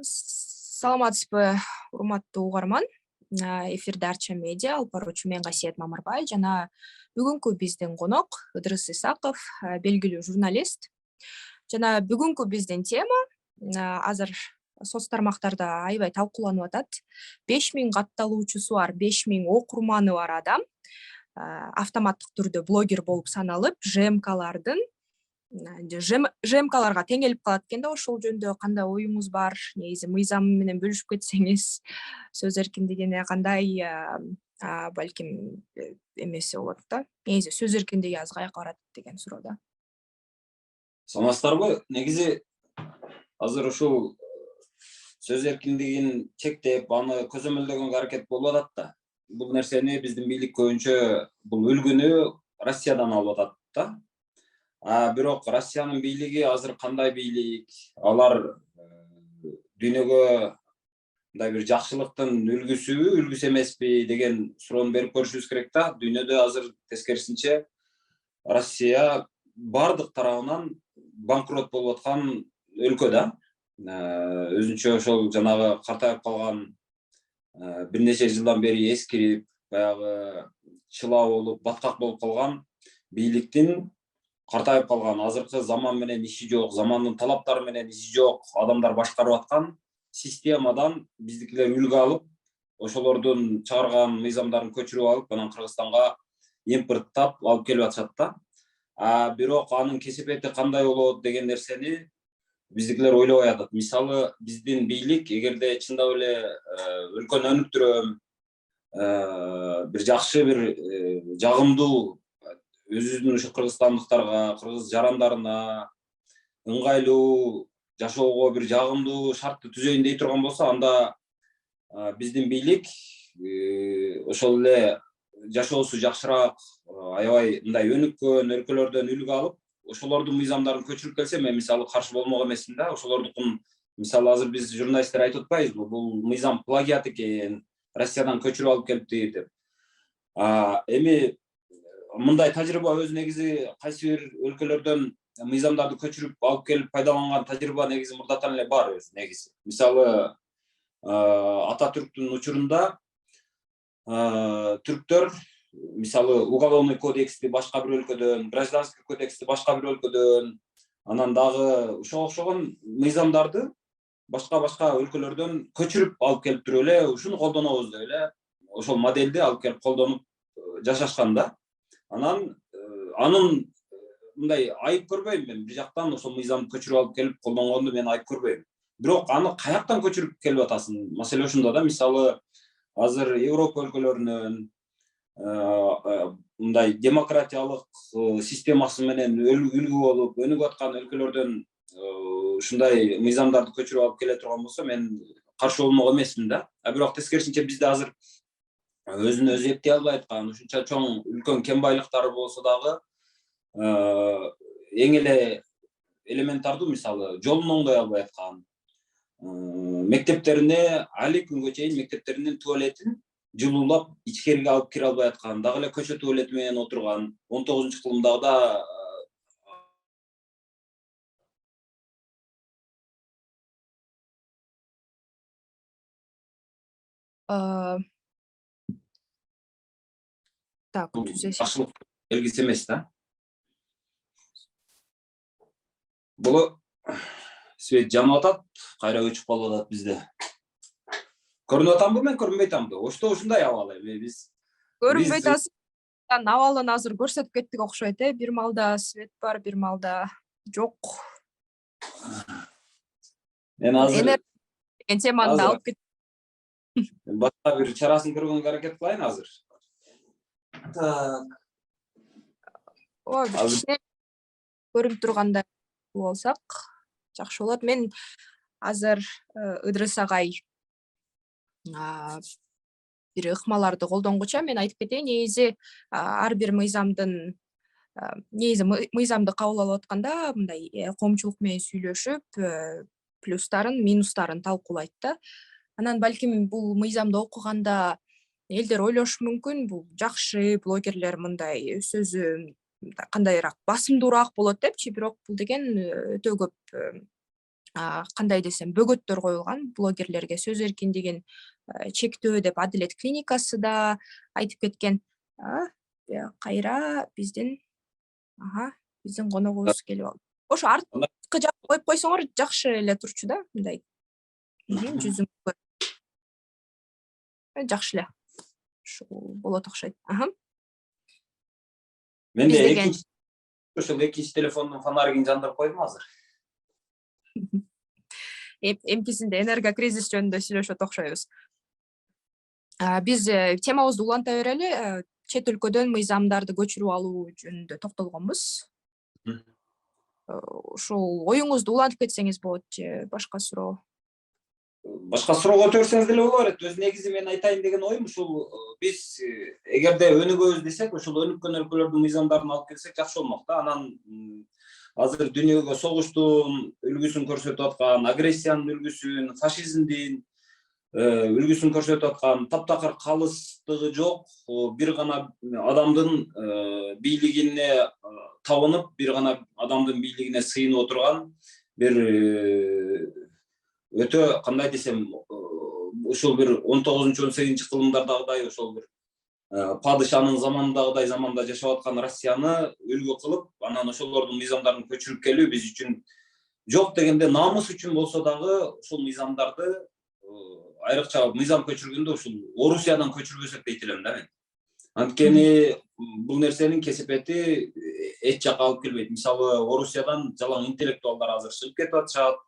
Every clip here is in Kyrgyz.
Саламатсызбы, урматтуу угарман. Эфирде Арча медиа, ал баруучу мен Касиет Мамырбай жана бүгүнкү биздин конок Ыдырыс Исаков, белгилүү журналист. Жана бүгүнкү биздин тема азыр соц тармактарда аябай талкууланып атат. 5000 катталуучусу бар, 5000 окурманы бар адам автоматтык түрдө блогер болуп саналып, ЖМКларга теңелип калат экен да, ошол жөнүндө кандай оюңуз бар? Негизи мыйзам менен бөлүшүп кетсеңиз, сөз эркиндигине кандай балким эмеси болот да. Негизи сөз эркиндиги аз каяка барат деген суроо да. Саламатсыздарбы? Негизи азыр ушул сөз эркиндигин чектеп, аны көзөмөлдөгөнгө аракет болуп атат да. Бул нерсени биздин бийлик көбүнчө бул үлгүнү Россиядан алып атат да. Бирок Россиянын бийлиги азыр кандай бийлик? Алар дүйнөгө мындай бир жакшылыктын үлгүсүбү, үлгүсү эмеспи деген суроону берип көрүшүбүз керек да. Дүйнөдө азыр тескерисинче Россия бардык тарабынан банкрот болуп аткан өлкө да. Өзүнчө ошол жанагы картайып калган, бир нече жылдан бери эскирип, баягы чыла болуп, баткак болуп калган бийликтин картайып калган, азыркы заман менен иши жок, замандын талаптары менен иши жок адамдар башкарып аткан системадан биздикилер үлгү алып, ошолордун чыгарган мыйзамдарын көчүрүп алып, анан Кыргызстанга импорттап алып келип атышат да. Бирок анын кесепети кандай болот деген нерсени биздикилер ойлобой атат. Мисалы, биздин бийлик эгерде чындап эле өлкөнү өнүктүрөм, бир жакшы, бир жагымдуу өзүбүздүн ушу кыргызстандыктарга, кыргыз жарандарына ыңгайлуу жашоого бир жагымдуу шартты түзөйүн дей турган болсо, анда биздин бийлик ошол эле жашоосу жакшыраак, аябай мындай өнүккөн өлкөлөрдөн үлгү алып, ошолордун мыйзамдарын көчүрүп келсе, мен мисалы каршы болмок эмесмин да. Ошолордукун мисалы азыр биз журналисттер айтып атпайбызбы, бул мыйзам плагиат экен, Россиядан көчүрүп алып келипти деп. Эми мындай тажрыйба өз негизи кайсы бир өлкөлөрдөн мыйзамдарды көчүрүп алып келип пайдаланган тажрыйба негизи мурдатан эле бар өз негизи. Мисалы, Ататүрктүн учурунда түрктөр мисалы уголовный кодексти башка бир өлкөдөн, гражданский кодексти башка бир өлкөдөн, анан дагы ошого окшогон мыйзамдарды башка өлкөлөрдөн көчүрүп алып келип туруп эле ушуну колдонобуз деп эле ошол модельди алып келип колдонуп жашашкан да. Анан анын мындай айып көрбөйм мен. Бир жактан ошол мыйзамды көчүрүп алып келип колдонгонду мен айып көрбөйм. Бирок аны каяктан көчүрүп келип атасың? Маселе ошондо да. Мисалы, азыр Европа өлкөлөрүнөн мындай демократиялык системасы менен үлгү болуп өнүгүп аткан өлкөлөрдөн ушундай мыйзамдарды көчүрүп алып келе турган болсо, мен каршы болмок эмесмин да. Бирок тескерисинче бизде азыр өзүн өзү эптей албай аткан, ушунча чоң үлкөн кен байлыктары болсо дагы эң эле элементардуу, мисалы, жолун оңдой албай аткан, мектептерине али күнгө чейин мектептеринин туалетин жылуулап ичкериге алып кире албай аткан, дагы эле көчө туалети менен отурган, 19-кылымдагыда Так, жакшылык белгиси эмес да. Бул свет жанып атат, кайра өчүп калып атат бизде. Көрүнүп атамбы, мен көрүнбөй атамбы? Ушундай абал эми биз көрүнбөй атасыз. Абалын азыр көрсөтүп кеттик окшойт, бир маалда свет бар, бир маалда жок. Мен азыр теманы да алып кеттим. Башка бир чарасын көргөнгө аракет кылайын азыр. Так. Кичине көрүнүп тургандай болсак жакшы болот. Мен азыр Ыдырыс агай бир ыкмаларды колдонгуча мен айтып кетейин. Негизи ар бир мыйзамдын мыйзамды кабыл алып атканда мындай коомчулук менен сүйлөшүп, плюстарын, минустарын талкуулайт да. Анан балким бул мыйзамды окуганда элдер ойлошу мүмкүн, бул жакшы, блогерлер мындай сөзү кандайраак басымдуураак болот депчи, бирок бул деген өтө көп кандай десем бөгөттөр коюлган блогерлерге сөз эркиндигин чектөө деп Адилет клиникасы да айтып кеткен. Кайра биздин коногубуз келип алды. Ошо арткы жакка коюп койсоңор жакшы эле турчу да, мындай. Жүзүңгө жакшы эле. Ушул болот окшойт. Менде ошол экинчи телефондун фонаригин жандырып койдум азыр. Эмкисинде энергокризис жөнүндө сүйлөшөт окшойбуз. Биз темабызды уланта берели. Чет өлкөдөн мыйзамдарды көчүрүп алуу жөнүндө токтолгонбуз. Ушул оюңузду улантып кетсеңиз болот же башка суроо? Башка суроого өтө берсеңиз деле боло берет. Өз негизи мен айтайын деген оюм ушул биз эгерде өнүгөбүз десек, ушул өнүккөн өлкөлөрдүн мыйзамдарын алып келсек жакшы болмок да. Анан азыр дүйнөгө согуштун үлгүсүн көрсөтүп аткан, агрессиянын үлгүсүн, фашизмдин үлгүсүн көрсөтүп аткан таптакыр калыстыгы жок, бир гана адамдын бийлигине табынып, бир гана адамдын бийлигине сыйынып отурган бир өтө кандай десем, ушул бир 19-18 кылымдардагыдай ошол бир падышанын заманындагыдай заманда жашап аткан Россияны үлгү кылып, анан ошолордун мыйзамдарын көчүрүп келүү биз үчүн жок дегенде намыс үчүн болсо дагы ушул мыйзамдарды айрыкча мыйзам көчүргөндө ушул Орусиядан көчүрбөсөк дейт элем да мен. Анткени бул нерсенин кесепети эч жакка алып келбейт. Мисалы, Орусиядан жалаң интеллектуалдар азыр чыгып кетип атышат.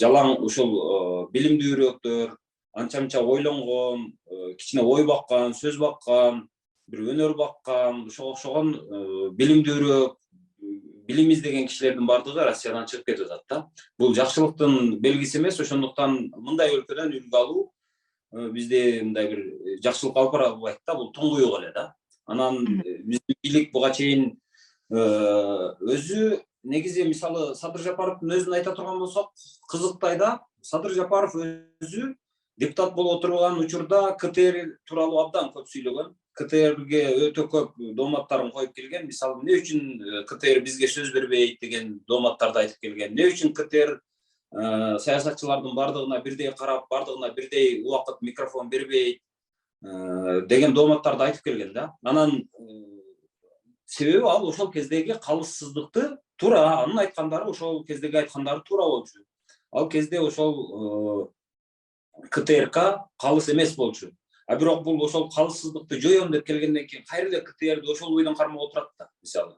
Жалаң ушул билимдүүрөөктөр, анча-мынча ойлонгон, кичине ой баккан, сөз баккан, бир өнөр баккан, ошого окшогон билимдүүрөөк, билим издеген кишилердин бардыгы Россиядан чыгып кетип атат да. Бул жакшылыктын белгиси эмес, ошондуктан мындай өлкөдөн үлгү алуу бизде мындай бир жакшылык алып барабайт да, бул туңгуюк эле да. Анан биздин бийлик буга чейин өзү негизи, мисалы, Садыр Жапаровдун өзүн айта турган болсок, кызыктай да, Садыр Жапаров өзү депутат болуп отурган учурда КТР тууралуу абдан көп сүйлөгөн. КТРге өтө көп дооматтарын коюп келген. Мисалы, эмне үчүн КТР бизге сөз бербейт деген дооматтарды айтып келген. Эмне үчүн КТР саясатчылардын бардыгына бирдей карап, бардыгына бирдей убакыт микрофон бербейт деген дооматтарды айтып келген да. Анан себеби ал ошол кездеги калыссыздыкты туура, анын айткандары ошол кездеги айткандары туура болчу. Ал кезде ошол КТРК калыс эмес болчу. А бирок бул ошол калыссыздыкты жоём деп келгенден кийин кайра эле КТРди ошол бойдон кармап отурат да, мисалы.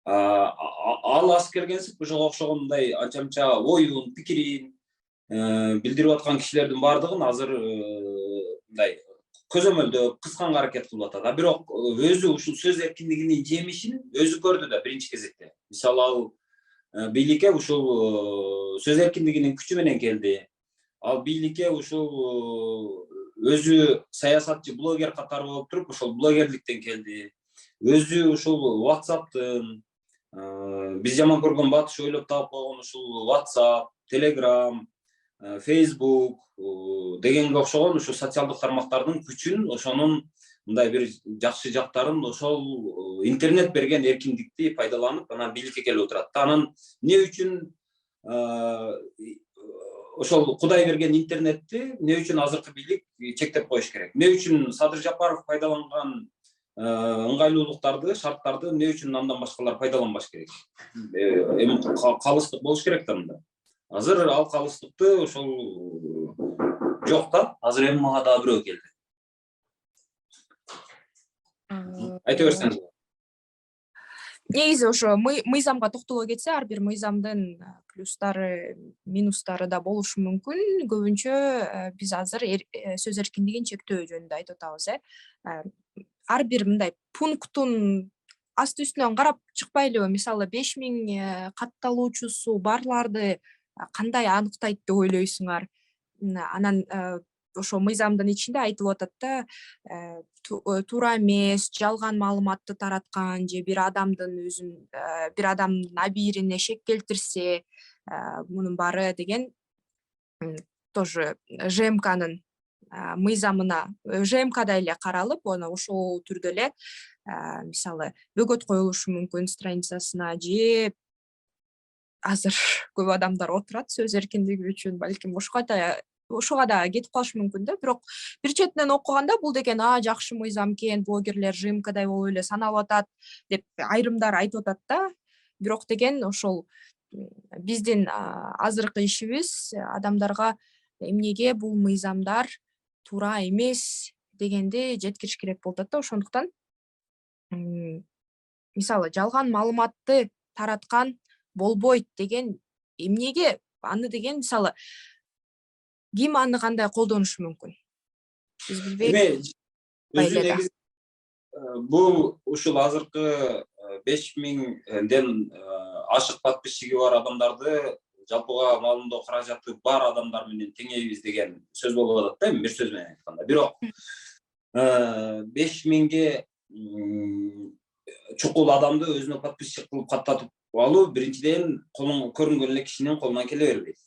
Ал аз келгенсип ошого окшогон мындай анча-мынча оюн, пикирин билдирип аткан кишилердин бардыгын азыр мындай көзөмөлдөп, кысканга аракет кылып атат. А бирок өзү ушул сөз эркиндигинин жемишин өзү көрдү да биринчи кезекте. Мисалы, ал бийликке ушул сөз эркиндигинин күчү менен келди. Ал бийликке ушул өзү саясатчы, блогер катары болуп туруп, ошол блогерликтен келди. Өзү ушул WhatsApp'тын, биз жаман көргөн батыш ойлоп таап койгон ушул WhatsApp, Telegram, Facebook дегенге окшогон ушул социалдык тармактардын күчүн, ошонун мындай бир жакшы жактарын ошол интернет берген эркиндикти пайдаланып, анан бийликке келип отурат. Анан эмне үчүн ошол Кудай берген интернетти эмне үчүн азыркы бийлик чектеп коюш керек? Эмне үчүн Садыр Жапаров пайдаланган ыңгайлуулуктарды, шарттарды эмне үчүн андан башкалар пайдаланбаш керек? Эми калыстык болуш керек да мында. Азыр ал калыстыкты ошол жок да. Азыр эми мага дагы бирөө келди. Айта берсеңиз. Негизи ошо мыйзамга токтоло кетсе, ар бир мыйзамдын плюстары, минустары да болушу мүмкүн. Көбүнчө биз азыр сөз эркиндигин чектөө жөнүндө айтып атабыз. Ар бир мындай пункттун асты үстүнөн карап чыкпайлыбы? Мисалы, 5000 катталуучусу барларды кандай аныктайт деп ойлойсуңар? Анан ошо мыйзамдын ичинде айтылып атат да, туура эмес, жалган маалыматты тараткан же бир адамдын өзүн, бир адамдын абийирине шек келтирсе, мунун баары деген тоже ЖМКнын мыйзамына, ЖМКда эле каралып, аны ошол түрдө эле мисалы бөгөт коюлушу мүмкүн страницасына же азыр көп адамдар отурат сөз эркиндиги үчүн, балким ошого да кетип калышы мүмкүн да. Бирок бир четинен окуганда бул деген жакшы мыйзам экен, блогерлер жыйынтыгыдай болуп эле саналып атат деп айрымдар айтып атат да. Бирок деген ошол биздин азыркы ишибиз адамдарга эмнеге бул мыйзамдар туура эмес дегенди жеткириш керек болуп атат да. Ошондуктан мисалы жалган маалыматты тараткан болбойт деген эмнеге аны деген мисалы ким аны кандай колдонушу мүмкүн? Биз билбейбиз. Эми өзү негизи бул ушул азыркы 5000ден ашык подписчиги бар адамдарды жалпыга маалымдоо каражаты бар адамдар менен теңейбиз деген сөз болуп атат да, эми бир сөз менен айтканда. Бирок 5000ге чукул адамды өзүнө подписчик кылып каттатып алуу биринчиден көрүнгөн эле кишинин колунан келе бербейт.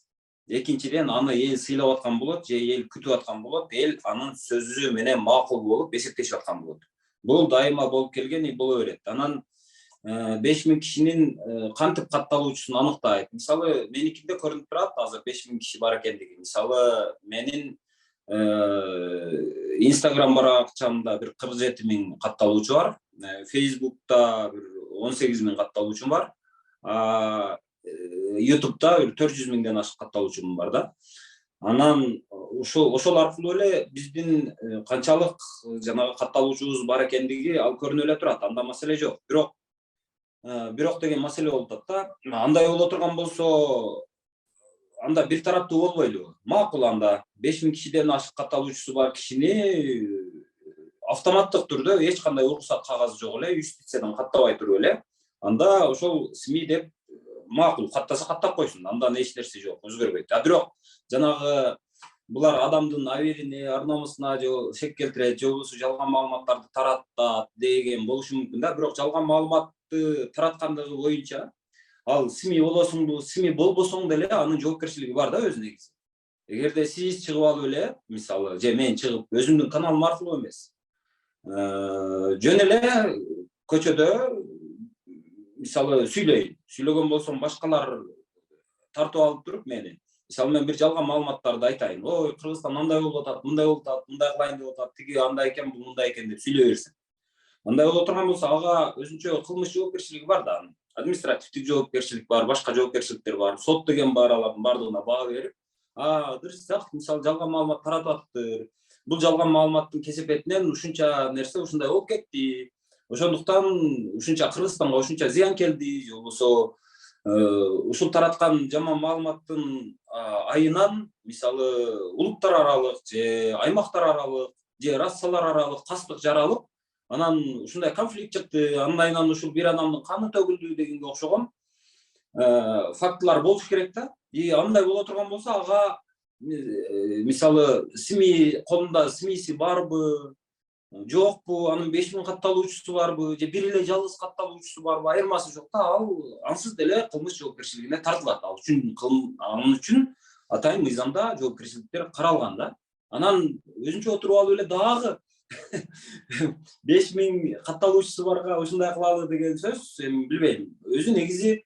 Экинчиден аны эл сыйлап аткан болот же эл күтүп аткан болот, эл анын сөзү менен макул болуп эсептешип аткан болот. Бул дайыма болуп келген и боло берет. Анан 5000 кишинин кантип катталуучусун аныктайт. Мисалы меникинде көрүнүп турат, азыр 5000 киши бар экендиги. Мисалы менин Instagram баракчамда бир 47 000 катталуучу бар. Facebook'ta bir 18 000 катталуучум бар. YouTube'da bir 400 000ден ашык катталуучум бар да. Анан ошол аркылуу эле биздин канчалык жанагы катталуучубуз бар экендиги ал көрүнө эле турат. Анда маселе жок. Бирок деген маселе болуп атат да. Андай боло турган болсо анда бир тараптуу болбойлу. Макул, анда 5000 кишиден ашык катталуучусу бар кишини автоматтык түрдө эч кандай уруксат кагазы жок эле, юстициядан каттабай туруп эле анда ошол СМИ деп макул каттаса каттап койсун. Андан эч нерсе жок, өзгөрбөйт. Бирок жанагы булар адамдын абирине, ар-номусуна же шек келтирет, же болбосо жалган маалыматтарды таратат деген болушу мүмкүн да. Бирок жалган маалыматты тараткандыгы боюнча ал СМИ болосуңду, СМИ болбосоң деле анын жоопкерчилиги бар да өзү негизи. Эгерде сиз чыгып алып эле, мисалы, же мен чыгып өзүмдүн каналым аркылуу эмес, жөн эле көчөдө мисалы сүйлөгөн болсом башкалар тартып алып туруп мени, мисалы мен бир жалган маалыматтарды айтайын. Ой, Кыргызстан андай болуп атат, мындай болуп атат, мындай кылайын деп атат, тиги андай экен, бул мындай экен деп сүйлөй берсем. Андай боло турган болсо ага өзүнчө кылмыш жоопкерчилиги бар да. Административдик жоопкерчилик бар, башка жоопкерчиликтер бар. Сот деген бар, алардын бардыгына баа берип, дырсак мисалы жалган маалымат таратып атыптыр. Бул жалган маалыматтын кесепетинен ушунча нерсе ушундай болуп кетти. Ошондуктан ушунча Кыргызстанга ушунча зыян келди, же болбосо ушул тараткан жаман маалыматтын айынан мисалы улуттар аралык же аймактар аралык же расалар аралык кастык жаралып, анан ушундай конфликт чыкты, андан айынан ушул бир адамдын каны төгүлдү дегенге окшогон фактылар болуш керек да. И андай боло турган болсо ага мисалы СМИ колунда СМИси барбы, жокпу, анын 5000 катталуучусу барбы, же бир эле жалгыз катталуучусу барбы, айырмасы жок да. Ал ансыз деле кылмыш жоопкерчилигине тартылат. Анын үчүн атайын мыйзамда жоопкерчиликтер каралган да. Анан өзүнчө отуруп алып эле дагы 5000 катталуучусу барга ушундай кылалы деген сөз, эми билбейм. Өзү негизи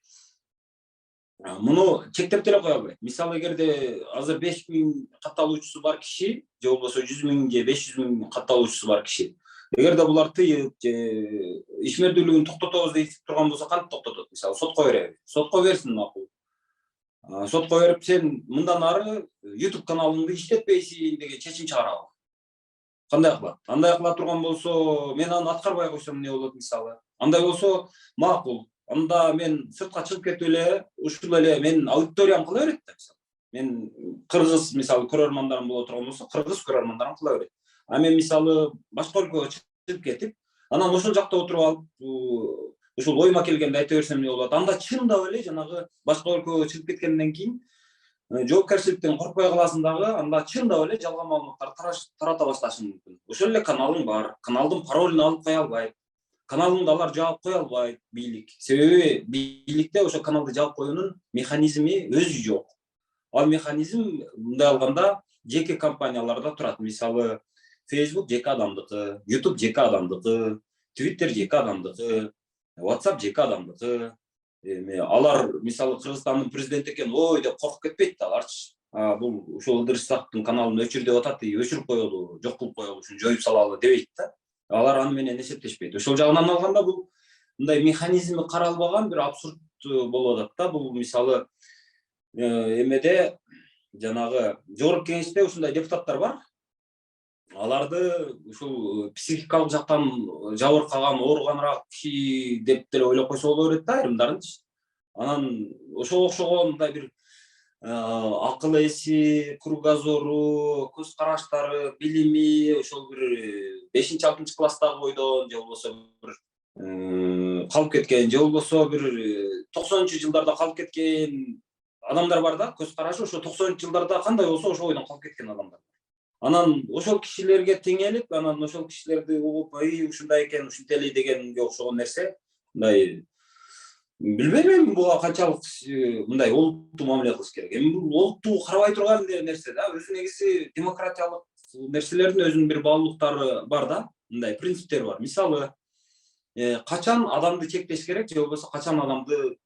муну чектеп деле кое албайт. Мисалы эгерде азыр 5000 катталуучусу бар киши, же болбосо 100 000 же 500 000 катталуучусу бар киши, эгерде булар тыйып же ишмердүүлүгүн токтотобуз дейт турган болсо кантип токтотот? Мисалы сотко береби. Сотко берсин, макул. Сотко берип сен мындан ары YouTube каналыңды иштетпейсиң деген чечим чыгарабы. Кандай кылат? Андай кыла турган болсо мен аны аткарбай койсом эмне болот мисалы? Андай болсо макул. Анда мен сыртка чыгып кетип эле ушул эле менин аудиториям кыла берет да мисалы. Мен кыргыз мисалы көрөрмандарым боло турган болсо, кыргыз көрөрмандарым кыла берет. Мен мисалы башка өлкөгө чыгып кетип, анан ошол жакта отуруп алып, ушул оюма келгенди айта берсем эмне болот? Анда чындап эле жанагы башка өлкөгө чыгып кеткенден кийин жоопкерчиликтен коркпой каласың дагы, анда чындап эле жалган маалыматтарды тарата башташың мүмкүн. Ошол эле каналың бар, каналдын паролун алып кое албайт. Каналыңды алар жаап кое албайт, бийлик. Себеби бийликте ошол каналды жаап коюунун механизми өзү жок. Ал механизм мындай алганда жеке компанияларда турат. Мисалы Facebook жеке адамдыкы, YouTube жеке адамдыкы, Twitter жеке адамдыкы, WhatsApp жеке адамдыкы. алар мисалы Кыргызстандын президенти экен, ой деп коркуп кетпейт да аларчы. Бул ошол Ыдырыс Исаковдун каналын өчүр деп атат, өчүрүп коелу, жок кылып коелу, ушуну жоюп салалы дебейт да. Алар аны менен эсептешпейт. Ошол жагынан алганда бул мындай механизми каралбаган бир абсурд болуп атат да. Бул мисалы эмеде жанагы жогорку кеңеште ушундай депутаттар бар. Аларды ушул психикалык жактан жабыркаган, ооруганраак киши деп деле ойлоп койсо боло берет да айрымдарынчы. Анан ошого окшогон мындай бир акыл эси, кругозору, көз караштары, билими ошол бир 5-6 класстагы бойдон же болбосо бир калып кеткен, же болбосо бир 90-жылдарда калып кеткен адамдар бар да, көз карашы ошо 90-жылдарда кандай болсо ошол бойдон калып кеткен адамдар. Анан ошол кишилерге теңелип, анан ошол кишилерди угуп, ушундай экен, ушинтели дегенге окшогон нерсе, мындай билбейм буга канчалык мындай олуттуу мамиле кылыш керек. Эми бул олуттуу карабай турган нерсе да, өзү негизи демократиялык нерселердин өзүнүн бир баалуулуктары бар да, мындай принциптери бар. Мисалы, качан адамды чектеш керек, же болбосо качан адамды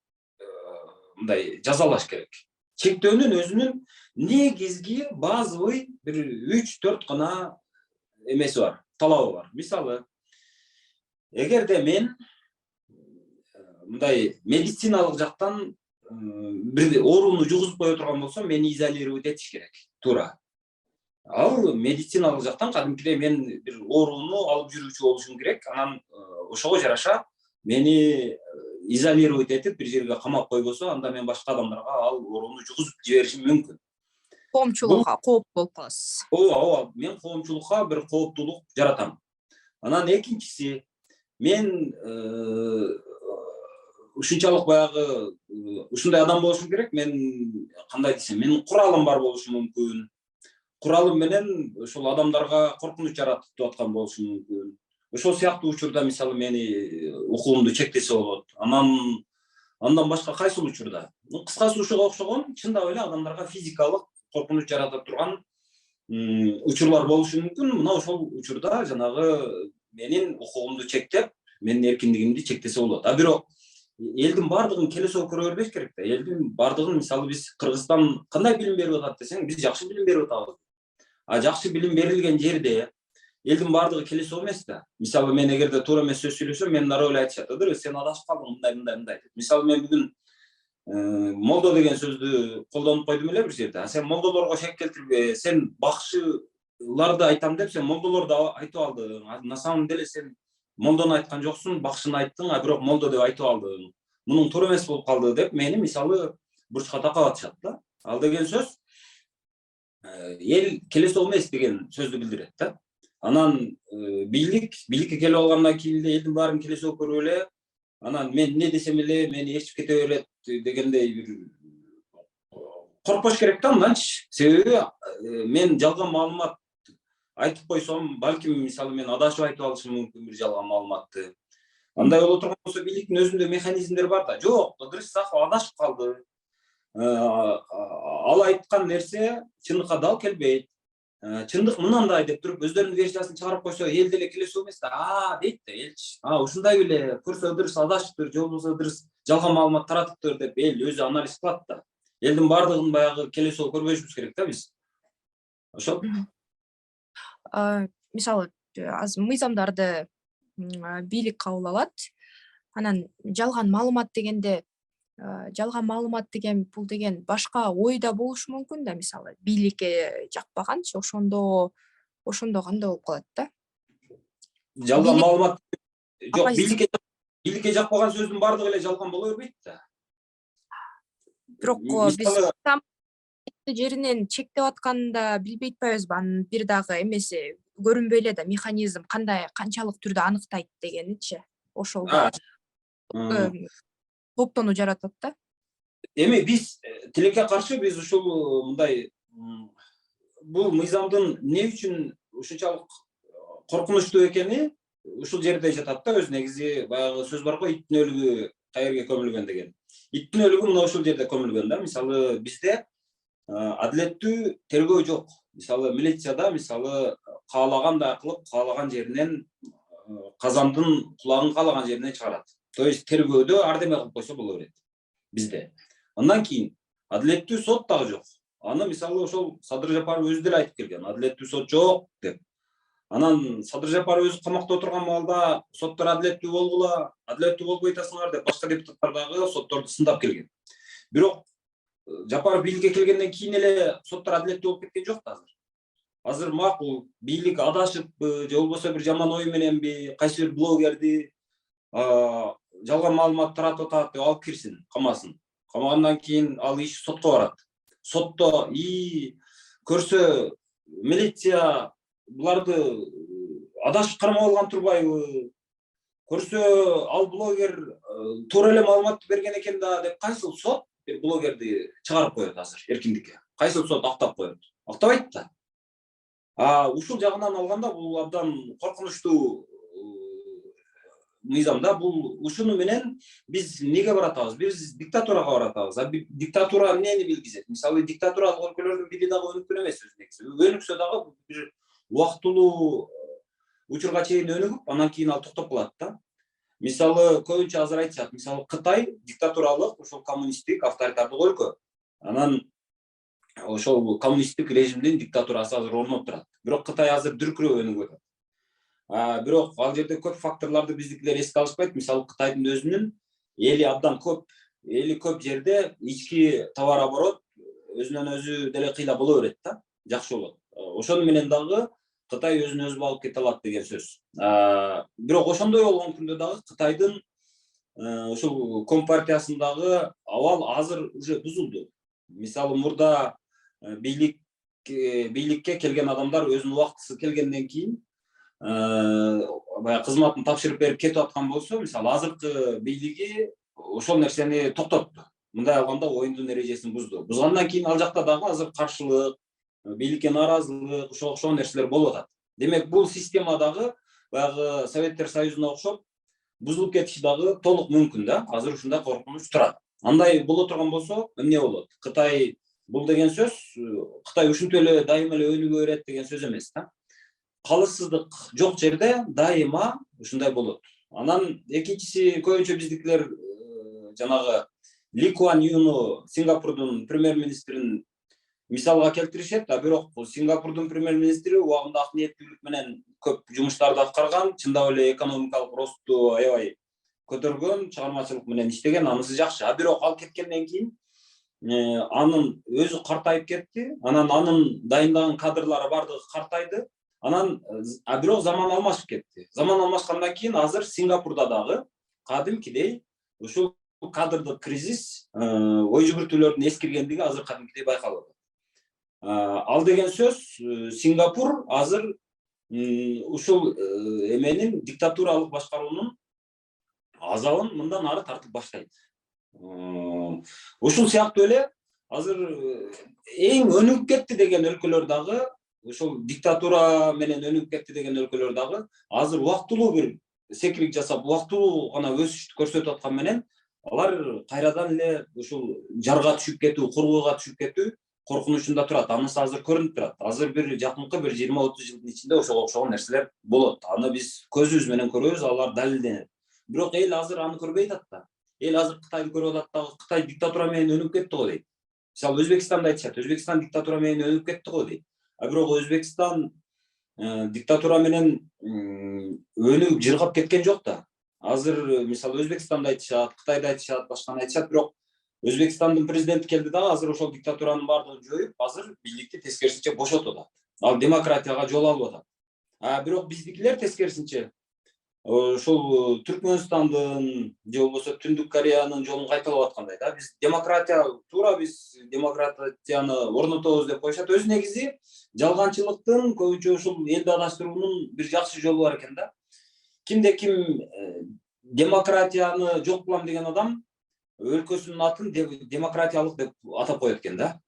мындай жазалаш керек. Чектөөнүн өзүнүн негизги базовый бир 3-4 гана эмеси бар, талабы бар. Мисалы, эгерде мен мындай медициналык жактан бир ооруну жугузуп кое турган болсом, мени изолировать этиш керек. Туура. Ал медициналык жактан кадимкидей мен бир ооруну алып жүрүүчү болушум керек. Анан ошого жараша мени изолировать этип бир жерге камап койбосо, анда мен башка адамдарга ал ооруну жугузуп жиберишим мүмкүн. Коомчулукка кооп болуп каласыз. Ооба, мен коомчулукка бир кооптуулук жаратам. Анан экинчиси, мен ушунчалык баягы ушундай адам болушум керек. Мен кандай десем, менин куралым бар болушу мүмкүн. Куралым менен ошол адамдарга коркунуч жаратып аткан болушу мүмкүн. Ошол сыяктуу учурда мисалы мени укугумду чектесе болот. Андан башка кайсыл учурда? Кыскасы ушуга окшогон чындап эле адамдарга физикалык коркунуч жарата турган учурлар болушу мүмкүн. Мына ошол учурда жанагы менин укугумду чектеп, менин эркиндигимди чектесе болот. А бирок элдин бардыгын келесоо көрө бербеш керек да. Элдин бардыгын мисалы биз Кыргызстан кандай билим берип атат десең, биз жакшы билим берип атабыз. А жакшы билим берилген жерде элдин бардыгы келесоо эмес да. Мисалы мен эгерде туура эмес сөз сүйлөсөм, мен нары эле айтышат. Ыдырыс, сен адашып калдың, мындай деп. Мисалы мен бүгүн молдо деген сөздү колдонуп койдум эле бир жерде. Сен молдолорго шек келтирбе, сен бакшыларды айтам деп, сен молдолорду айтып алдың. На самом деле сен молдону айткан жоксуң, бакшыны айттың, а бирок молдо деп айтып алдың. Мунун туура эмес болуп калды деп мени мисалы бурчка такап атышат да. Ал деген сөз эл келесоо эмес деген сөздү билдирет да. Анан бийликке келип алгандан кийин эле элдин баарын келесоо көрүп эле, анан мен эмне десем эле мени ээрчип кете берет дегендей бир коркпош керек да мынданчы. Себеби мен жалган маалымат айтып койсом, балким мисалы мен адашып айтып алышым мүмкүн бир жалган маалыматты. Андай боло турган болсо бийликтин өзүндө механизмдер бар да. Жок, Ыдырыс Исаков адашып калды. Ал айткан нерсе чындыкка дал келбейт. Чындык мынандай деп туруп өздөрүнүн версиясын чыгарып койсо, эл деле келесөө эмес да. Дейт да элчи. Ушундай беле көрсө Ыдырыс адашыптыр, же болбосо Ыдырыс жалган маалымат таратыптыр деп эл өзү анализ кылат да. Элдин бардыгын баягы келесөө көрбөшүбүз керек да биз. Ошол. Мисалы, азыр мыйзамдарды бийлик кабыл алат. Анан жалган маалымат дегенде, жалган маалымат деген бул деген башка ойда болушу мүмкүн да, мисалы бийликке жакпаганчы, ошондо кандай болуп калат да? Жалган маалымат жок, бийликке жакпаган сөздүн бардыгы эле жалган боло бербейт да. Бирок биз жеринен чектеп атканда билбей атпайбызбы? Анын бир дагы эмеси көрүнбөй эле да, механизм канчалык түрдө аныктайт дегеничи. Ошол топтонуу жаратат да. Эми биз тилекке каршы биз ушул мындай бул мыйзамдын эмне үчүн ушунчалык коркунучтуу экени ушул жерде жатат да. Өз негизи баягы сөз бар го, иттин өлүгү каерге көмүлгөн деген. Иттин өлүгү мына ушул жерде көмүлгөн да. Мисалы бизде адилеттүү тергөө жок. Мисалы милицияда мисалы каалагандай кылып, каалаган жеринен казандын кулагын каалаган жеринен чыгарат. То есть тергөөдө ар деме кылып койсо боло берет. бизде. Андан кийин адилеттүү сот дагы жок. Аны мисалы ошол Садыр Жапаров өзү деле айтып келген, адилеттүү сот жок деп. Анан Садыр Жапаров өзү камакта отурган маалда соттор адилеттүү болгула, адилеттүү болбой атасыңар деп башка депутаттар дагы сотторду сындап келген. Бирок Жапаров бийликке келгенден кийин эле соттор адилеттүү болуп кеткен жок да азыр. Азыр макул бийлик адашыппы, же болбосо бир жаман ой мененби, кайсы бир блогерди жалган маалымат таратып атат деп алып кирсин, камасын. Камагандан кийин ал иш сотко барат. Сотто көрсө милиция буларды адашып кармап алган турбайбы? Көрсө ал блогер туура эле маалыматты берген экен да деп кайсыл сот бир блогерди чыгарып коет азыр эркиндикке? Кайсыл сот актап коет? Актабайт да. Ушул жагынан алганда бул абдан коркунучтуу мыйзам да. Бул ушуну менен биз эмнеге баратабыз? Биз диктатурага баратабыз. Диктатура эмнени билгизет? Мисалы диктатуралык өлкөлөрдүн бири дагы өнүккөн эмес өзүнө. Өнүксө дагы бир убактылуу учурга чейин өнүгүп, анан кийин ал токтоп калат да. Мисалы көбүнчө азыр айтышат, мисалы Кытай диктатуралык, ошол коммунисттик, авторитардык өлкө. Анан ошол коммунисттик режимдин диктатурасы азыр орноп турат. Бирок Кытай азыр дүркүрөп өнүгүп атат. Бирок ал жерде көп факторлорду биздикилер эске алышпайт. Мисалы Кытайдын өзүнүн эли абдан көп, эли көп жерде ички товар оборот өзүнөн өзү деле кыйла боло берет да, жакшы болот. Ошону менен дагы Кытай өзүн өзү алып кете алат деген сөз. Бирок ошондой болгон күндө дагы Кытайдын ушул компартиясындагы абал азыр уже бузулду. Мисалы мурда бийликке келген адамдар өзүнүн убактысы келгенден кийин баягы кызматын тапшырып берип кетип аткан болсо, мисалы азыркы бийлиги ошол нерсени токтотту. Мындай алганда оюндун эрежесин бузду. Бузгандан кийин ал жакта дагы азыр каршылык, бийликке нааразылык, ошол нерселер болуп атат. Демек, бул система дагы баягы Советтер Союзуна окшоп бузулуп кетиши дагы толук мүмкүн да. Азыр ушундай коркунуч турат. Андай боло турган болсо, эмне болот? Кытай бул деген сөз, Кытай ушинтип эле дайыма эле өнүгө берет деген сөз эмес да. Калыссыздык жок жерде дайыма ушундай болот. Анан экинчиси, көбүнчө биздикилер жанагы Ли Куан Юну, Сингапурдун премьер-министрин мисалга келтиришет, бирок Сингапурдун премьер-министри убагында ак ниеттүүлүк менен көп жумуштарды аткарган, чындап эле экономикалык ростту аябай көтөргөн, чыгармачылык менен иштеген, анысы жакшы. Бирок ал кеткенден кийин анын өзү картайып кетти, анан анын дайындаган кадрлары бардыгы картайды. Анан бирок заман алмашып кетти. Заман алмашкандан кийин азыр Сингапурда дагы кадимкидей ушул кадрдык кризис, ой жүгүртүүлөрдүн эскиргендиги азыр кадимкидей байкалып атат. Ал деген сөз, Сингапур азыр ушул эменин диктатуралык башкаруунун азабын мындан ары тартып баштайт. Ушул сыяктуу эле азыр эң өнүгүп кетти деген өлкөлөр дагы, ошол диктатура менен өнүгүп кетти деген өлкөлөр дагы азыр убактылуу бир секирик жасап, убактылуу гана өсүштү көрсөтүп аткан менен алар кайрадан эле ушул жарга түшүп кетүү, кургуга түшүп кетүү коркунучунда турат. Анысы азыр көрүнүп турат. Азыр бир жакынкы бир 20-30 жылдын ичинде ошого окшогон нерселер болот. Аны биз көзүбүз менен көрөбүз, алар далилденет. Бирок эл азыр аны көрбөй атат да. Эл азыр Кытайды көрүп атат дагы, Кытай диктатура менен өнүгүп кетти го дейт. Мисалы Өзбекстанда айтышат, Өзбекстан диктатура менен өнүгүп кетти го дейт. Бирок Өзбекстан диктатура менен өнүгүп жыргап кеткен жок да. Азыр мисалы Өзбекстанда айтышат, Кытайда айтышат, башканы айтышат, бирок Өзбекстандын президенти келди дагы азыр ошол диктатуранын баардыгын жоюп, азыр бийликти тескерисинче бошотуп атат. Ал демократияга жол алып атат. Бирок биздикилер тескерисинче ошол Түркмөнстандын же болбосо Түндүк Кореянын жолун кайталап аткандай да. Биз демократия, туура биз демократияны орнотобуз деп коюшат. Өз негизи жалганчылыктын, көбүнчө ушул элди адаштыруунун бир жакшы жолу бар экен да. Кимде ким демократияны жок кылам деген адам өлкөсүнүн атын демократиялык деп атап коет экен да.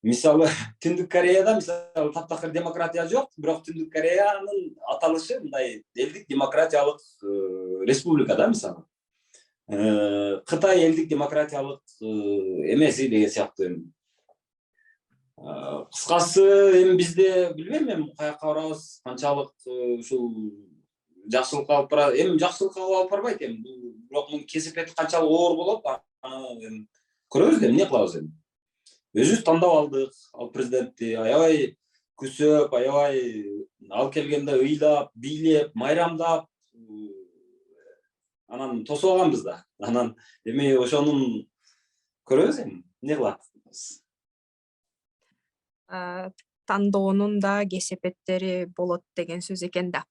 Мисалы Түндүк Кореяда мисалы таптакыр демократия жок, бирок Түндүк Кореянын аталышы мындай элдик демократиялык республика да мисалы. Кытай элдик демократиялык эмеси деген сыяктуу. Кыскасы эми бизде билбейм эми каяка барабыз, канчалык ушул жакшылыкка алып барат. Эми жакшылыкка алып барбайт эми. Бирок мунун кесепети канчалык оор болот, көрөбүз да эмне кылабыз эми. Өзүбүз тандап алдык ал президентти, аябай күсөп, аябай ал келгенде ыйлап, бийлеп, майрамдап анан тосуп алганбыз да. Анан эми ошонун көрөбүз эми эмне кылабыз. Тандоонун да кесепеттери болот деген сөз экен да.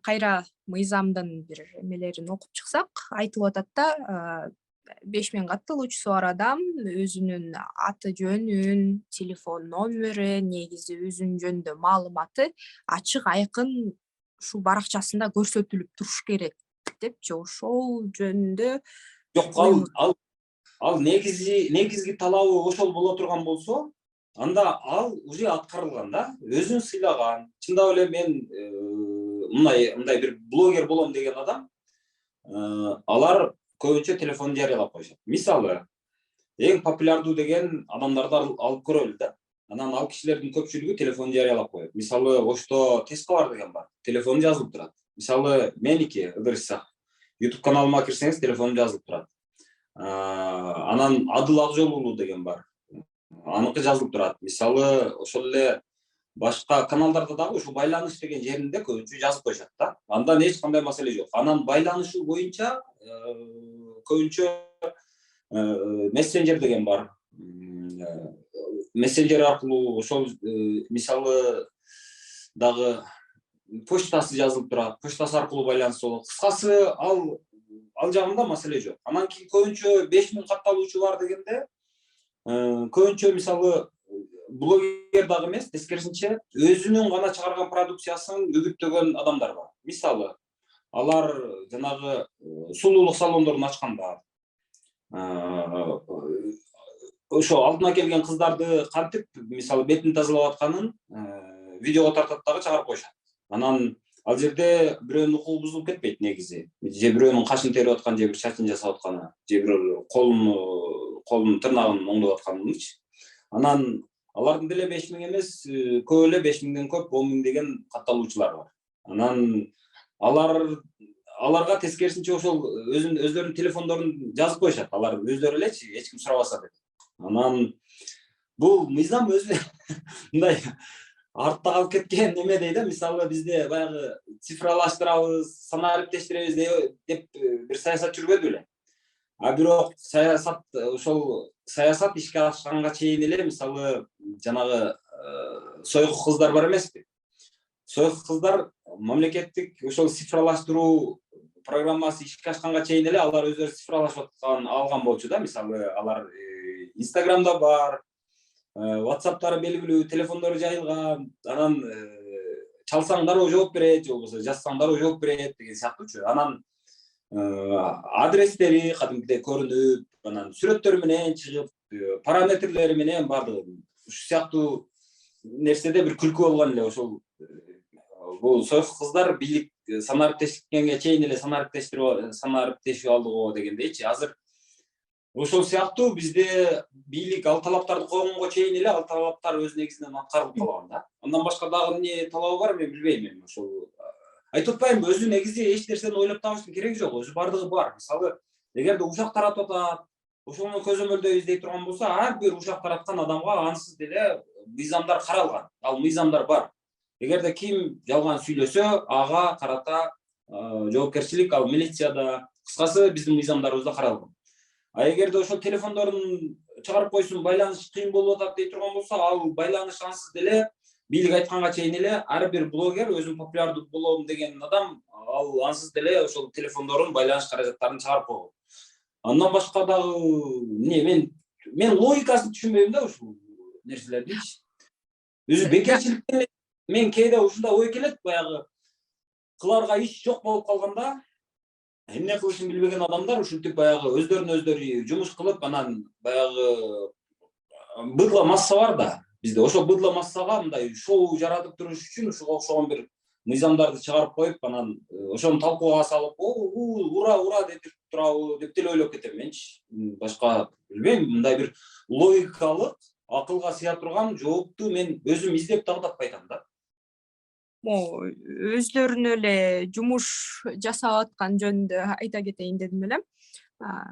Кайра мыйзамдын бир эмелерин окуп чыксак, айтылып атат да, 5000 катталуучусу бар адам өзүнүн аты жөнүн, телефон номерин, негизи өзүнүн жөнүндө маалыматы ачык айкын ушул баракчасында көрсөтүлүп туруш керек депчи, ошол жөнүндө Жок, оюңуз. ал негизги талабы ошол боло турган болсо, анда ал уже аткарылган да. Өзүн сыйлаган. Чындап эле мен мындай бир блогер болом деген адам, алар көбүнчө телефон жарыялап коюшат. Мисалы, эң популярдуу деген адамдарды алып көрөлү да. Анан ал кишилердин көпчүлүгү телефон жарыялап коет. Мисалы, Ошто Тез кабар деген бар. Телефон жазылып турат. Мисалы, меники Ыдырыс Исаков. YouTube каналыма кирсеңиз, телефон жазылып турат. Анан Адыл Акжол уулу деген бар. Аныкы жазылып турат. Мисалы, ошол эле башка каналдарда дагы ушул байланыш деген жеринде көбүнчө жазып коюшат да. Андан эч кандай маселе жок. Анан байланышуу боюнча көбүнчө мессенджер деген бар. Мессенджер аркылуу ошол мисалы дагы почтасы жазылып турат. Почтасы аркылуу байланыш болот. Кыскасы, ал жагында маселе жок. Анан кийин көбүнчө 5000 катталуучу бар дегенде, көбүнчө мисалы блогер дагы эмес, тескерисинче өзүнүн гана чыгарган продукциясын үгүттөгөн адамдар бар. Мисалы, алар жанагы сулуулук салондорун ачкандар, ошо алдына келген кыздарды кантип мисалы бетин тазалап атканын видеого тартат дагы чыгарып коюшат. Анан ал жерде бирөөнүн укугу бузулуп кетпейт негизи. Же бирөөнүн кашын терип атканы, же бир чачын жасап атканы, же бирөө колунун тырнагын оңдоп атканычы. Анан алардын деле 5000 эмес, көп эле 5000ден көп 10 000 деген катталуучулар бар. Анан аларга тескерисинче ошол өздөрүнүн телефондорун жазып коюшат. Алар өздөрү элечи, эч ким сурабаса деп. Анан бул мыйзам өзү мындай артта калып кеткен неме дейт да. Мисалы, бизде баягы цифралаштырабыз, санариптештиребиз деп бир саясат жүрбөдү беле. Бирок ошол саясат ишке ашканга чейин эле мисалы жанагы сойку кыздар бар эмеспи? Сойку кыздар мамлекеттик ошол цифралаштыруу программасы ишке ашканга чейин эле алар өздөрү цифралашып алган болчу да. Мисалы, алар Инстаграмда бар, WhatsApp'тары белгилүү, телефондору жайылган, анан чалсаң дароо жооп берет, же болбосо жазсаң дароо жооп берет деген сыяктуучу. Анан адрестери кадимкидей көрүнүп, анан сүрөттөрү менен чыгып, параметрлери менен бардыгы ушул сыяктуу нерседе бир күлкү болгон эле. Ошол бул сойку кыздар бийлик санариптешкенге чейин эле санариптешип алды го дегендейчи. Азыр ошол сыяктуу бизде бийлик ал талаптарды койгонго чейин эле ал талаптар өз негизинен аткарылып калган да. Андан башка дагы эмне талабы бар, мен билбейм эми. Ошол айтып атпаймынбы, өзү негизи эч нерсени ойлоп табыштын кереги жок, өзү бардыгы бар. Мисалы, эгерде ушак таратып атат, ошону көзөмөлдөө издей турган болсо, ар бир ушак тараткан адамга ансыз деле мыйзамдар каралган. Ал мыйзамдар бар. Эгерде ким жалган сүйлөсө, ага карата жоопкерчилик ал милицияда, кыскасы биздин мыйзамдарыбызда каралган. Эгерде ошол телефондорун чыгарып койсун, байланыш кыйын болуп атат дей турган болсо, ал байланыш ансыз деле бийлик айтканга чейин эле ар бир блогер, өзүн популярдуу болом деген адам, ал ансыз деле ошол телефондорун, байланыш каражаттарын чыгарып койгон. Андан башка дагы мен логикасын түшүнбөйм да ушул нерселердинчи. Өзү бекерчиликтен эле мен кээде ушундай ой келет, баягы кыларга иш жок болуп калганда, эмне кылышын билбеген адамдар ушинтип баягы өздөрүнө өздөрү жумуш кылып, анан баягы быдло масса бар да бизде. Ошол быдло массага мындай шоу жаратып туруш үчүн ушуга окшогон бир мыйзамдарды чыгарып коюп, анан ошону талкууга салып, ура деп турабы деп деле ойлоп кетем менчи. Башка билбейм, мындай бир логикалык, акылга сыя турган жоопту мен өзүм издеп дагы таппай атам да. Өздөрүнө эле жумуш жасап аткан жөнүндө айта кетейин дедим эле.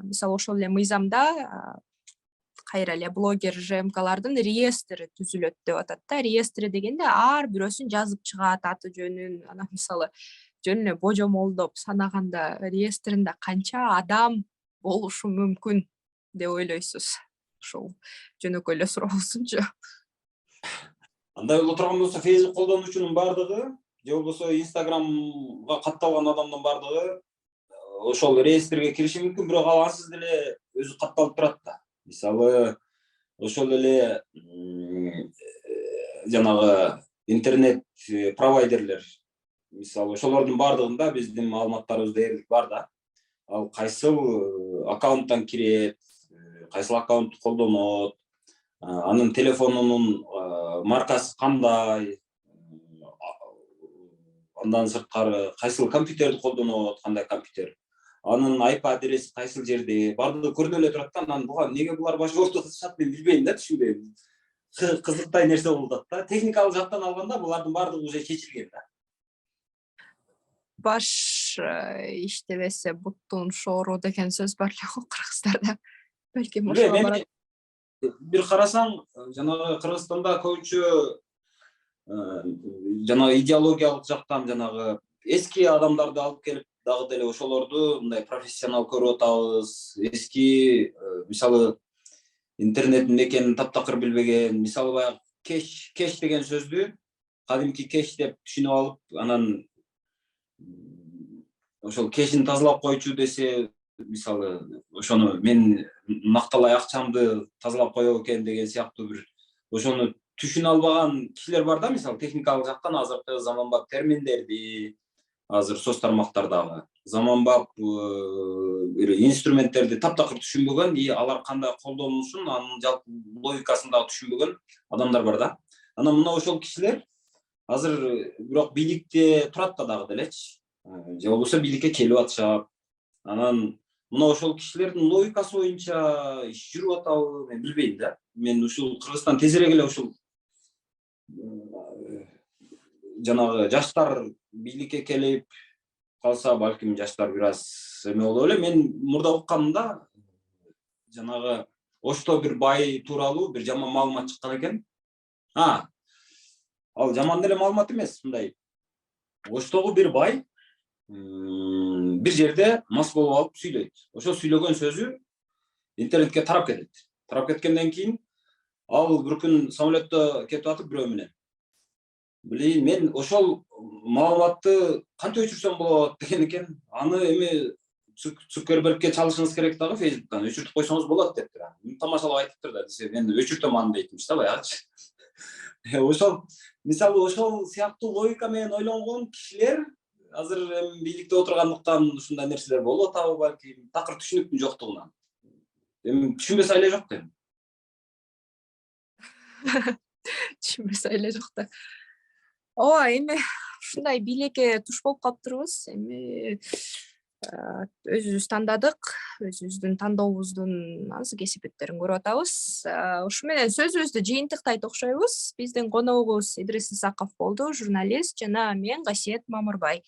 Мисалы ошол эле мыйзамда кайра эле блогер ЖМКлардын реестри түзүлөт деп атат да. Реестри дегенде ар бирөөсүн жазып чыгат аты жөнүн, анан мисалы жөн эле божомолдоп санаганда реестринде канча адам болушу мүмкүн деп ойлойсуз? Ушул жөнөкөй эле суроосунчу. Андай боло турган болсо Facebook колдонуучунун бардыгы же болбосо Instagramга катталган адамдын бардыгы ошол реестрге кириши мүмкүн, бирок ал ансыз деле өзү катталып турат да. Мисалы ошол эле жанагы интернет провайдерлер, мисалы ошолордун бардыгында биздин маалыматтарыбыз дээрлик бар да. Ал кайсыл аккаунттан кирет, кайсыл аккаунтту колдонот, анын телефонунун маркасы кандай, андан сырткары кайсыл компьютерди колдонот, кандай компьютер, анын IP адреси кайсыл жерде, бардыгы көрүнө эле турат да. Анан буга эмнеге булар баш ортосушат, мен билбейм да, түшүнбөйм. Кызыктай нерсе болуп атат да. Техникалык жактан алганда булардын бардыгы уже чечилген да. Баш иштебесе буттун шоору деген сөз бар эле го кыргыздарда. Белким ошого барат. Бир карасаң, жанагы Кыргызстанда көбүнчө жанагы идеологиялык жактан жанагы эски адамдарды алып келип дагы деле ошолорду мындай профессионал көрүп атабыз. Эски мисалы интернеттин экенин таптакыр билбеген, мисалы баягы кеш деген сөздү кадимки кеш деп түшүнүп алып, анан ошол кешин тазалап койчу десе, мисалы ошону мен макталай акчамды тазалап коём экен деген сыяктуу бир ошону түшүнө албаган кишилер бар да. Мисалы техникалык жактан азыркы заманбап терминдерди, азыр соц тармактардагы заманбап инструменттерди таптакыр түшүнбөгөн, алар кандай колдонулушун, анын жалпы логикасын дагы түшүнбөгөн адамдар бар да. Анан мына ошол кишилер азыр бирок бийликте турат да дагы делечи, же болбосо бийликке келип атышат. Анан мына ошол кишилердин логикасы боюнча иш жүрүп атабы, мен билбейм да. Мен ушул Кыргызстан тезирээк эле ушул жанагы жаштар бийликке келип калса, балким жаштар бир аз эме болот эле. Мен мурда укканымда жанагы Ошто бир бай тууралуу бир жаман маалымат чыккан экен. Ал жаман деле маалымат эмес, мындай. Оштогу бир бай бир жерде мас болуп алып сүйлөйт. Ошол сүйлөгөн сөзү интернетке тарап кетет. Тарап кеткенден кийин ал бир күн самолетто кетип атып бирөө менен, билейин мен ошол маалыматты кантип өчүрсөм болот деген экен. Аны эми Цукербергке чалышыңыз керек дагы, Facebook'тан өчүртүп койсоңуз болот дептир. Тамашалап айтыптыр да, десе мен өчүртөм аны дейтимиш да баягычы. Ошол мисалы ошол сыяктуу логика менен ойлонгон кишилер азыр эми бийликте отургандыктан ушундай нерселер болуп атабы, балким такыр түшүнүктүн жоктугунан. Эми түшүнбөс эле жок да. Түшүнбөс эле жок да. Ооба, эми ушундай бийликке туш болуп калыптырбыз. Эми өзүбүз тандадык, өзүбүздүн тандообуздун азыр кесипеттерин көрүп атабыз. Ушу менен сөзүбүздү жыйынтыктайт окшойбуз. Биздин коногубуз Идрис Исаков болду, журналист, жана мен Гасиет Мамырбай.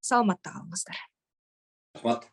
Саламатта калыңыздар. Рахмат.